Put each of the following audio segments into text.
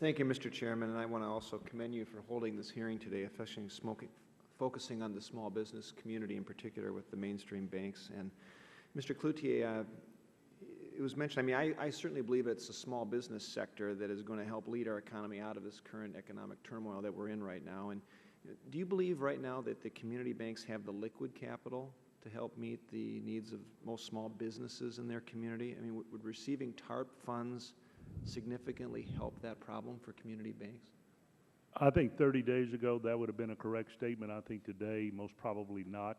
Thank you, Mr. Chairman, and I want to also commend you for holding this hearing today, especially focusing on the small business community in particular with the mainstream banks. And Mr. Cloutier, it was mentioned, I certainly believe it's the small business sector that is going to help lead our economy out of this current economic turmoil that we're in right now. And do you believe right now that the community banks have the liquid capital to help meet the needs of most small businesses in their community? I mean, would receiving TARP funds significantly help that problem for community banks? I think 30 days ago that would have been a correct statement. I think today most probably not.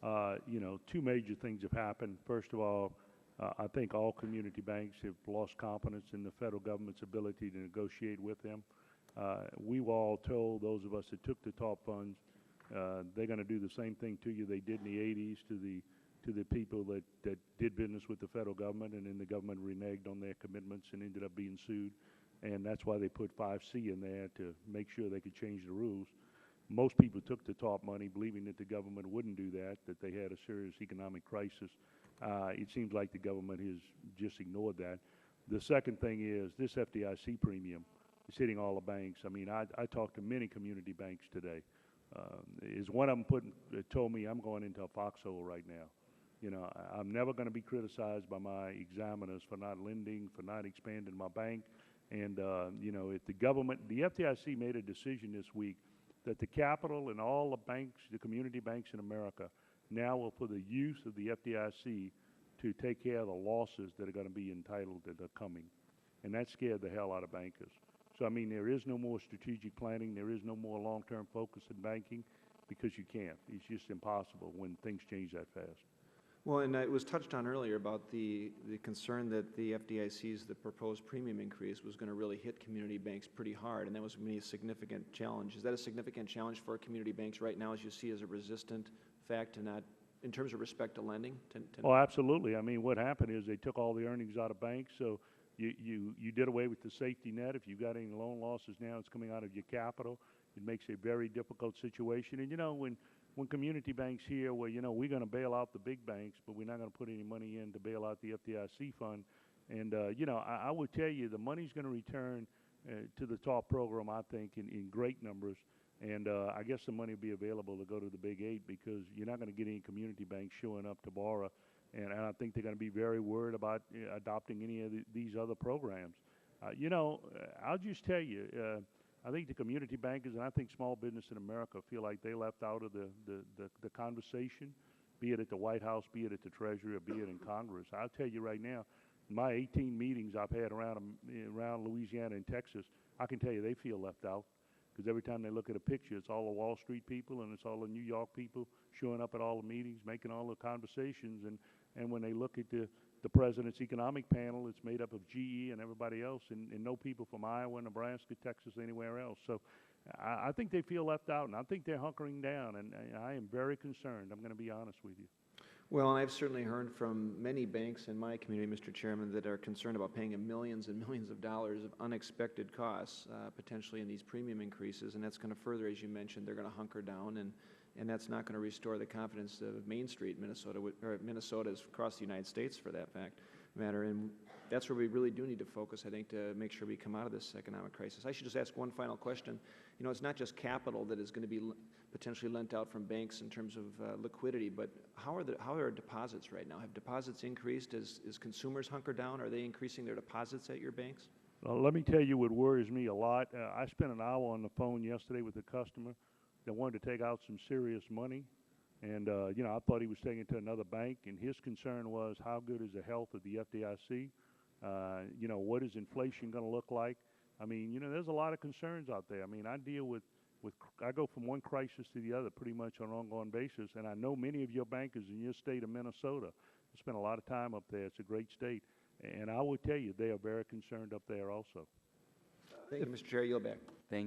Two major things have happened. First of all, I think all community banks have lost confidence in the federal government's ability to negotiate with them. We were all told, those of us that took the TARP funds, they're going to do the same thing to you they did in the 80s to the people that did business with the federal government, and then the government reneged on their commitments and ended up being sued. And that's why they put 5C in there, to make sure they could change the rules. Most people took the TARP money believing that the government wouldn't do that they had a serious economic crisis. It seems like the government has just ignored that. The second thing is this FDIC premium is hitting all the banks. I mean, I talked to many community banks today. Is one of them told me, I'm going into a foxhole right now. I'm never going to be criticized by my examiners for not lending, for not expanding my bank. And, if the FDIC made a decision this week that the capital and all the banks, the community banks in America, now will for the use of the FDIC to take care of the losses that are going to be entitled that are coming. And that scared the hell out of bankers. So, I mean, there is no more strategic planning. There is no more long-term focus in banking because you can't. It's just impossible when things change that fast. Well, and it was touched on earlier about the concern that the the proposed premium increase was going to really hit community banks pretty hard, and that was going to be a significant challenge. Is that a significant challenge for community banks right now, as you see as a resistant fact to not, in terms of respect to lending? Oh, absolutely. I mean, what happened is they took all the earnings out of banks, so you did away with the safety net. If you've got any loan losses now, it's coming out of your capital. It makes a very difficult situation. And, when community banks hear, well, we're going to bail out the big banks, but we're not going to put any money in to bail out the FDIC fund. And, I would tell you the money's going to return to the TARP program, I think, in great numbers. And I guess the money will be available to go to the Big 8 because you're not going to get any community banks showing up to borrow. And I think they're going to be very worried about adopting any of these other programs. I'll just tell you, I think the community bankers and I think small business in America feel like they left out of the conversation, be it at the White House, be it at the Treasury, or be it in Congress. I'll tell you right now, my 18 meetings I've had around Louisiana and Texas, I can tell you they feel left out because every time they look at a picture, it's all the Wall Street people and it's all the New York people showing up at all the meetings, making all the conversations. And when they look at the president's economic panel, it's made up of GE and everybody else, and no people from Iowa, Nebraska, Texas, anywhere else. So I think they feel left out, and I think they're hunkering down, and I am very concerned. I'm going to be honest with you. Well, and I've certainly heard from many banks in my community, Mr. Chairman, that are concerned about paying millions and millions of dollars of unexpected costs, potentially in these premium increases, and that's going to further, as you mentioned, they're going to hunker down, and that's not going to restore the confidence of Main Street, Minnesota, or Minnesota's across the United States, for that matter. And that's where we really do need to focus, I think, to make sure we come out of this economic crisis. I should just ask one final question. It's not just capital that is going to be potentially lent out from banks in terms of liquidity, but how are deposits right now? Have deposits increased as consumers hunker down? Are they increasing their deposits at your banks? Well, let me tell you what worries me a lot. I spent an hour on the phone yesterday with a customer that wanted to take out some serious money. And, I thought he was taking it to another bank, and his concern was how good is the health of the FDIC? What is inflation going to look like? I mean, there's a lot of concerns out there. I mean, I go from one crisis to the other pretty much on an ongoing basis, and I know many of your bankers in your state of Minnesota. I spent a lot of time up there. It's a great state. And I will tell you, they are very concerned up there also. Thank you, Mr. Chair. Yield back. Thank